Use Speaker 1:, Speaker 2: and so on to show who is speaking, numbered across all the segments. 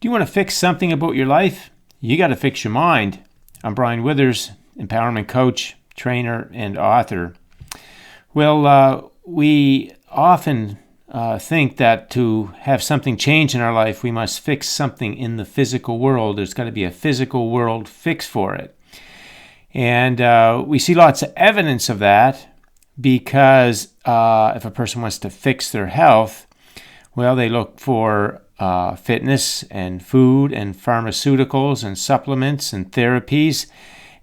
Speaker 1: You want to fix something about your life? You got to fix your mind. I'm Brian Withers, empowerment coach, trainer, and author. Well, we often think that to have something change in our life, we must fix something in the physical world. There's got to be a physical world fix for it. And we see lots of evidence of that because if a person wants to fix their health, well, they look for fitness and food and pharmaceuticals and supplements and therapies.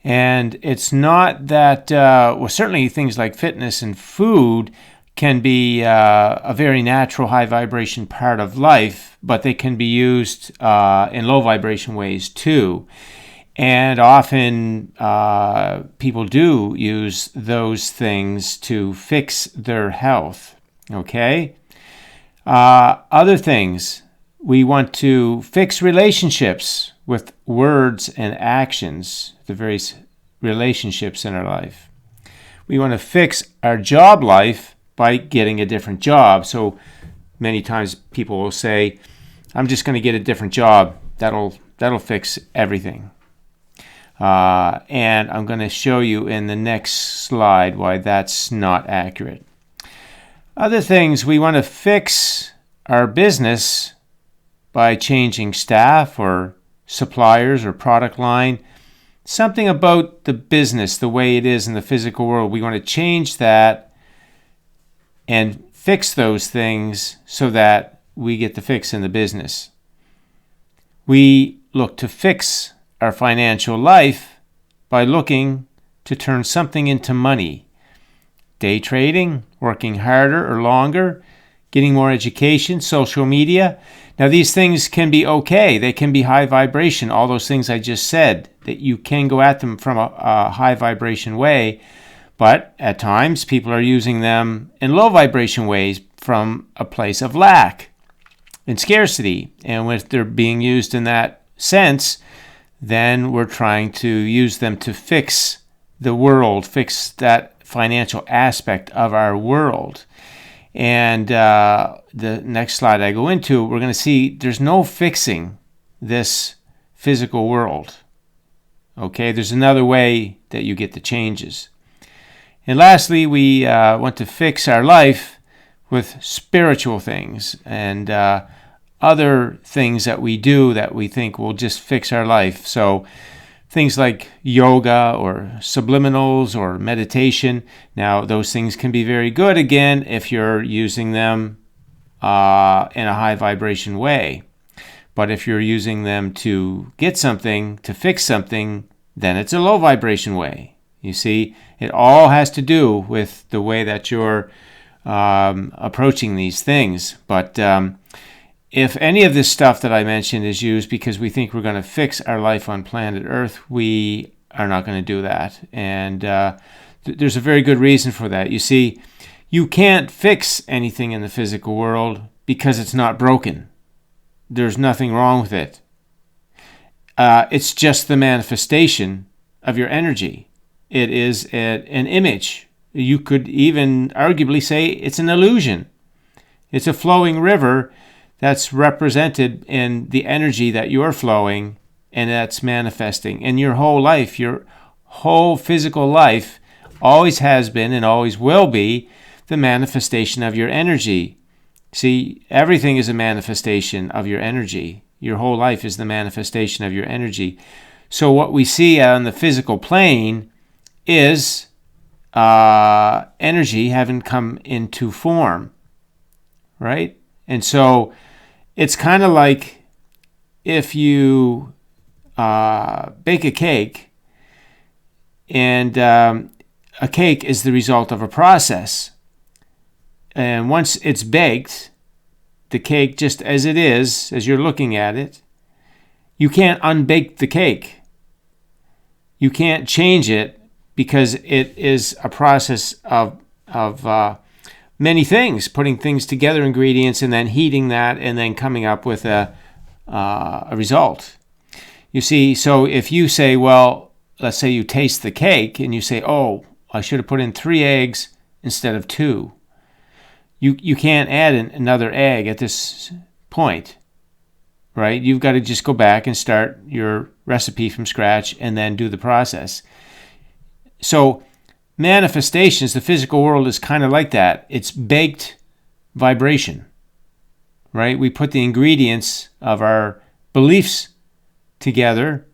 Speaker 1: And it's not that, certainly things like fitness and food can be a very natural high vibration part of life, but they can be used in low vibration ways too. And often people do use those things to fix their health, okay? Other things, we want to fix relationships with words and actions, the various relationships in our life. We want to fix our job life by getting a different job. So many times people will say, I'm just going to get a different job. That'll fix everything. And I'm going to show you in the next slide why that's not accurate. Other things, we want to fix our business by changing staff or suppliers or product line. Something about the business, the way it is in the physical world, we want to change that and fix those things so that we get the fix in the business. We look to fix our financial life by looking to turn something into money. Day trading, working harder or longer, getting more education, social media. Now these things can be okay. They can be high vibration. All those things I just said, that you can go at them from a high vibration way. But at times people are using them in low vibration ways from a place of lack and scarcity. And when they're being used in that sense, then we're trying to use them to fix the world, fix that financial aspect of our world. And the next slide I go into, we're going to see there's no fixing this physical world. Okay, there's another way that you get the changes. And lastly, we want to fix our life with spiritual things and other things that we do that we think will just fix our life. So things like yoga or subliminals or meditation. Now, those things can be very good, again, if you're using them in a high vibration way. But if you're using them to get something, to fix something, then it's a low vibration way. You see, it all has to do with the way that you're approaching these things. But if any of this stuff that I mentioned is used because we think we're going to fix our life on planet Earth, we are not going to do that. And there's a very good reason for that. You see, you can't fix anything in the physical world because it's not broken. There's nothing wrong with it. It's just the manifestation of your energy. It is an image. You could even arguably say it's an illusion. It's a flowing river that's represented in the energy that you're flowing and that's manifesting. And your whole life, your whole physical life always has been and always will be the manifestation of your energy. See, everything is a manifestation of your energy. Your whole life is the manifestation of your energy. So what we see on the physical plane is energy having come into form, right? And so it's kind of like if you bake a cake, and a cake is the result of a process. And once it's baked, the cake just as it is, as you're looking at it, you can't unbake the cake. You can't change it because it is a process of many things, putting things together, ingredients, and then heating that, and then coming up with a result. You see, so if you say, well, let's say you taste the cake, and you say, oh, I should have put in 3 eggs instead of 2. You can't add another egg at this point, right? You've got to just go back and start your recipe from scratch and then do the process. So manifestations, the physical world is kind of like that. It's baked vibration, right? We put the ingredients of our beliefs together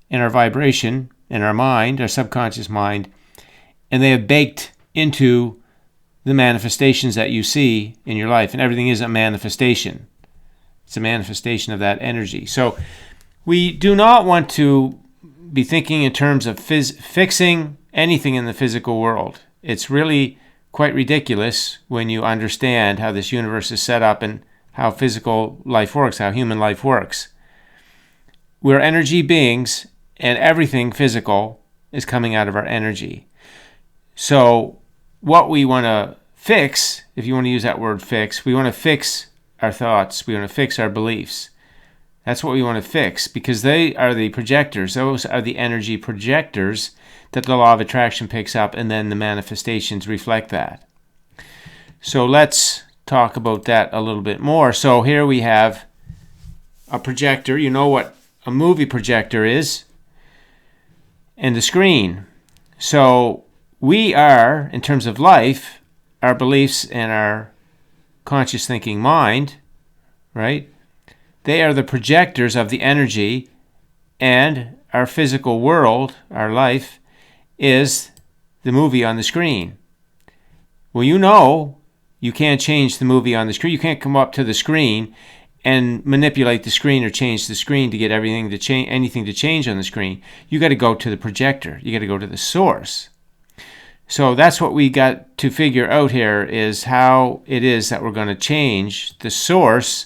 Speaker 1: in our vibration, in our mind, our subconscious mind, and they have baked into the manifestations that you see in your life. And everything is a manifestation. It's a manifestation of that energy. So we do not want to be thinking in terms of fixing anything in the physical world. It's really quite ridiculous when you understand how this universe is set up and how physical life works, how human life works. We're energy beings, and everything physical is coming out of our energy. So what we want to fix, if you want to use that word fix, we want to fix our thoughts. We want to fix our beliefs. That's what we want to fix, because they are the projectors. Those are the energy projectors that the law of attraction picks up, and then the manifestations reflect that. So let's talk about that a little bit more. So here we have a projector. You know what a movie projector is, and the screen. So we are, in terms of life, our beliefs and our conscious thinking mind, right? They are the projectors of the energy, and our physical world, our life, is the movie on the screen. Well, you know you can't change the movie on the screen. You can't come up to the screen and manipulate the screen or change the screen to get anything to change on the screen. You got to go to the projector. You got to go to the source. So that's what we got to figure out here, is how it is that we're going to change the source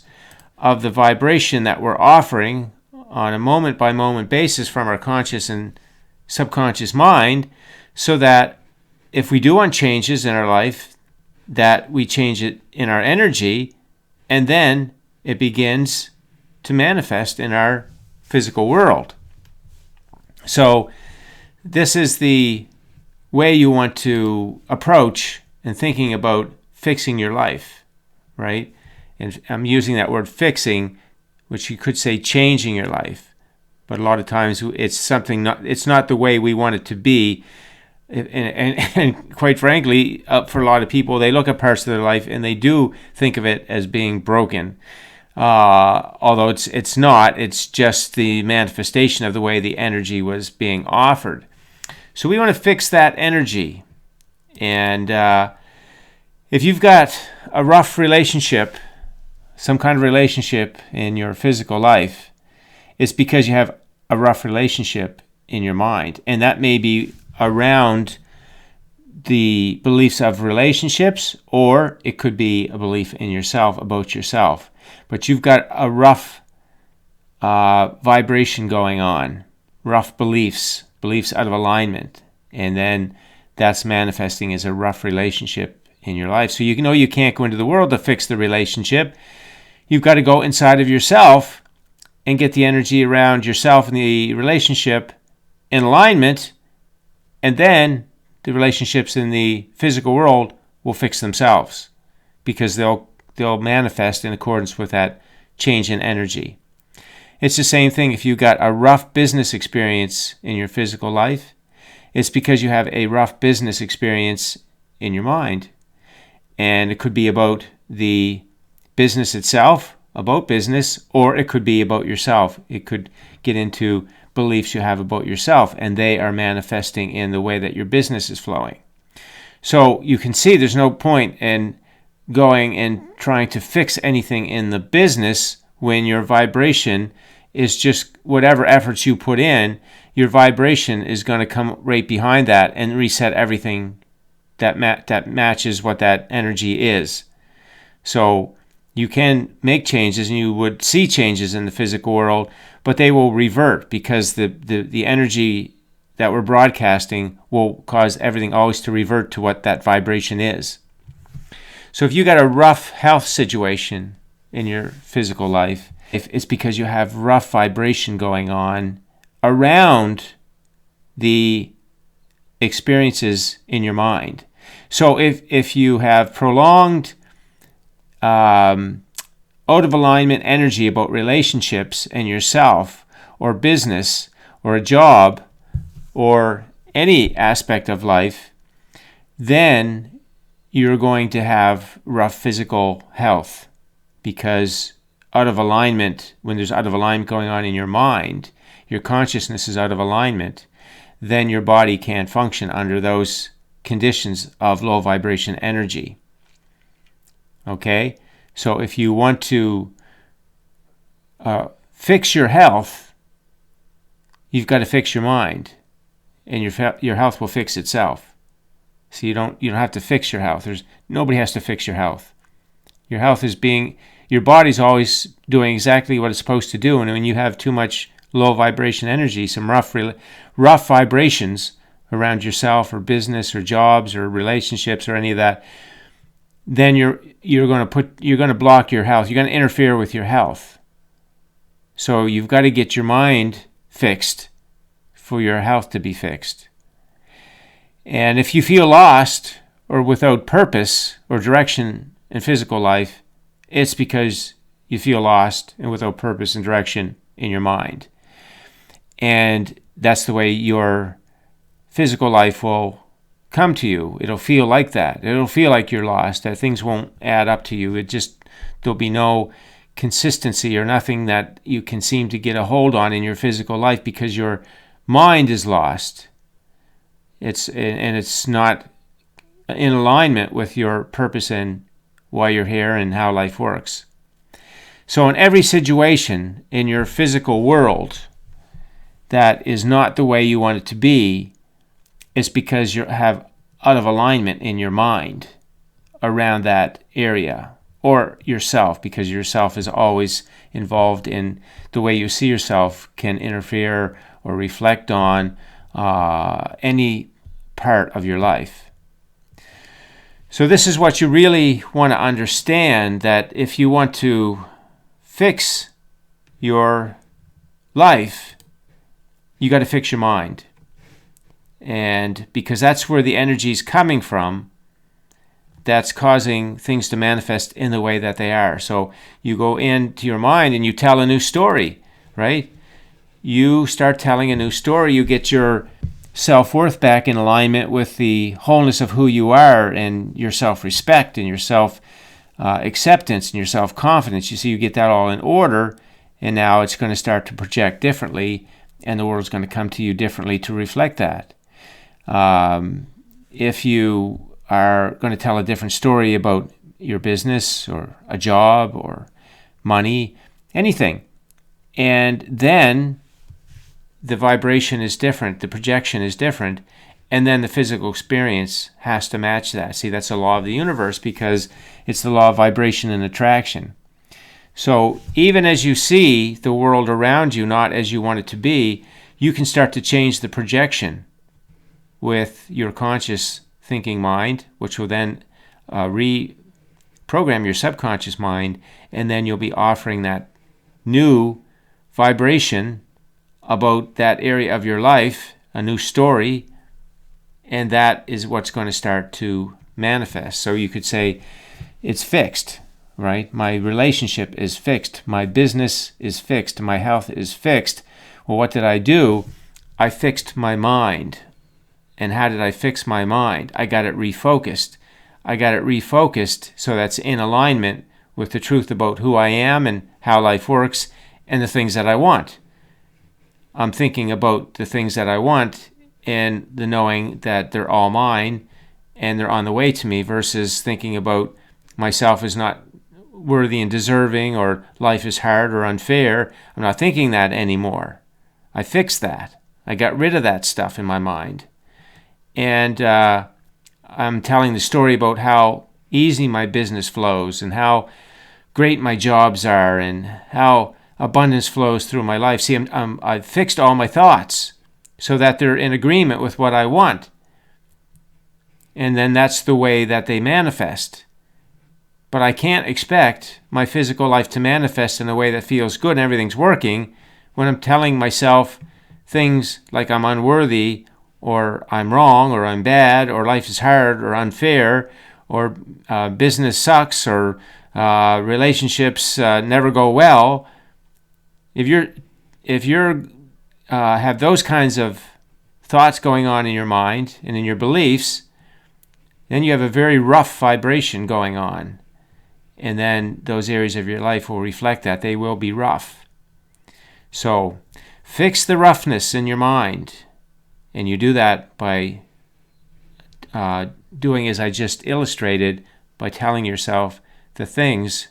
Speaker 1: of the vibration that we're offering on a moment-by-moment basis from our conscious and subconscious mind, so that if we do want changes in our life, that we change it in our energy, and then it begins to manifest in our physical world. So this is the way you want to approach and thinking about fixing your life, right? And I'm using that word fixing, which you could say changing your life. But a lot of times it's not the way we want it to be. And quite frankly, for a lot of people, they look at parts of their life and they do think of it as being broken. Although it's not. It's just the manifestation of the way the energy was being offered. So we want to fix that energy. And if you've got a rough relationship, some kind of relationship in your physical life, it's because you have a rough relationship in your mind. And that may be around the beliefs of relationships, or it could be a belief in yourself, about yourself. But you've got a rough vibration going on, rough beliefs out of alignment, and then that's manifesting as a rough relationship in your life. So you know you can't go into the world to fix the relationship. You've got to go inside of yourself and get the energy around yourself and the relationship in alignment, and then the relationships in the physical world will fix themselves, because they'll manifest in accordance with that change in energy. It's the same thing if you got a rough business experience in your physical life. It's because you have a rough business experience in your mind. And it could be about the business itself, about business, or it could be about yourself. It could get into beliefs you have about yourself, and they are manifesting in the way that your business is flowing. So you can see there's no point in going and trying to fix anything in the business when your vibration is just whatever efforts you put in, your vibration is going to come right behind that and reset everything that matches what that energy is. So you can make changes, and you would see changes in the physical world, but they will revert, because the energy that we're broadcasting will cause everything always to revert to what that vibration is. So if you got a rough health situation in your physical life, if it's because you have rough vibration going on around the experiences in your mind. So if you have prolonged out of alignment energy about relationships and yourself or business or a job or any aspect of life, then you're going to have rough physical health, because out of alignment, when there's out of alignment going on in your mind, your consciousness is out of alignment, then your body can't function under those conditions of low vibration energy. Okay? So if you want to fix your health, you've got to fix your mind, and your health will fix itself. So you don't have to fix your health. Nobody has to fix your health. Your body's always doing exactly what it's supposed to do, and when you have too much low vibration energy, some rough vibrations around yourself or business or jobs or relationships or any of that, then you're going to block your health. You're going to interfere with your health. So you've got to get your mind fixed for your health to be fixed. And if you feel lost or without purpose or direction in physical life, it's because you feel lost and without purpose and direction in your mind. And that's the way your physical life will come to you. It'll feel like that. It'll feel like you're lost, that things won't add up to you. There'll be no consistency or nothing that you can seem to get a hold on in your physical life, because your mind is lost. It's not in alignment with your purpose and why you're here and how life works. So in every situation in your physical world that is not the way you want it to be, it's because you have out of alignment in your mind around that area, or yourself, because yourself is always involved in the way you see yourself, can interfere or reflect on any part of your life. So this is what you really want to understand, that if you want to fix your life, you got to fix your mind. And because that's where the energy is coming from, that's causing things to manifest in the way that they are. So you go into your mind and you tell a new story, right? You start telling a new story. You get your self-worth back in alignment with the wholeness of who you are, and your self-respect and your self-acceptance and your self-confidence. You see, you get that all in order, and now it's going to start to project differently, and the world's going to come to you differently to reflect that. If you are going to tell a different story about your business or a job or money, anything, and then the vibration is different, the projection is different, and then the physical experience has to match that. See, that's a law of the universe, because it's the law of vibration and attraction. So even as you see the world around you not as you want it to be, you can start to change the projection with your conscious thinking mind, which will then reprogram your subconscious mind, and then you'll be offering that new vibration about that area of your life, a new story, and that is what's going to start to manifest. So you could say, it's fixed, right? My relationship is fixed. My business is fixed. My health is fixed. Well, what did I do? I fixed my mind. And how did I fix my mind? I got it refocused. So that's in alignment with the truth about who I am and how life works and the things that I want. I'm thinking about the things that I want, and the knowing that they're all mine and they're on the way to me, versus thinking about myself as not worthy and deserving, or life is hard or unfair. I'm not thinking that anymore. I fixed that. I got rid of that stuff in my mind. And I'm telling the story about how easy my business flows and how great my jobs are and how abundance flows through my life. See, I've fixed all my thoughts so that they're in agreement with what I want. And then that's the way that they manifest. But I can't expect my physical life to manifest in a way that feels good and everything's working when I'm telling myself things like I'm unworthy, or I'm wrong, or I'm bad, or life is hard or unfair, or business sucks, or relationships never go well, if you're have those kinds of thoughts going on in your mind and in your beliefs, then you have a very rough vibration going on. And then those areas of your life will reflect that. They will be rough. So fix the roughness in your mind. And you do that by doing as I just illustrated, by telling yourself the things,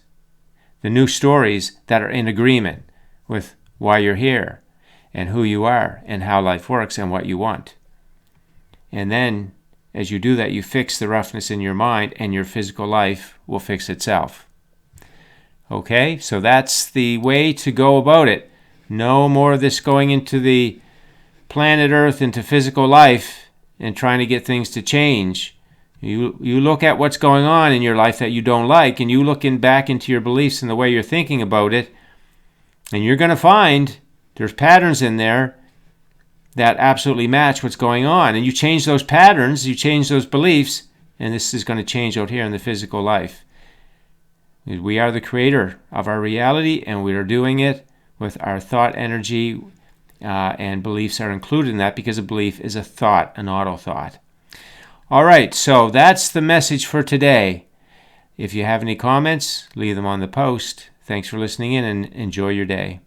Speaker 1: the new stories that are in agreement with why you're here and who you are and how life works and what you want. And then as you do that, you fix the roughness in your mind and your physical life will fix itself. Okay, so that's the way to go about it. No more of this going into the planet Earth, into physical life and trying to get things to change. You look at what's going on in your life that you don't like, and you look back into your beliefs and the way you're thinking about it, and you're going to find there's patterns in there that absolutely match what's going on. And you change those patterns, you change those beliefs, and this is going to change out here in the physical life. We are the creator of our reality, and we are doing it with our thought energy, and beliefs are included in that because a belief is a thought, an auto thought. All right, so that's the message for today. If you have any comments, leave them on the post. Thanks for listening in and enjoy your day.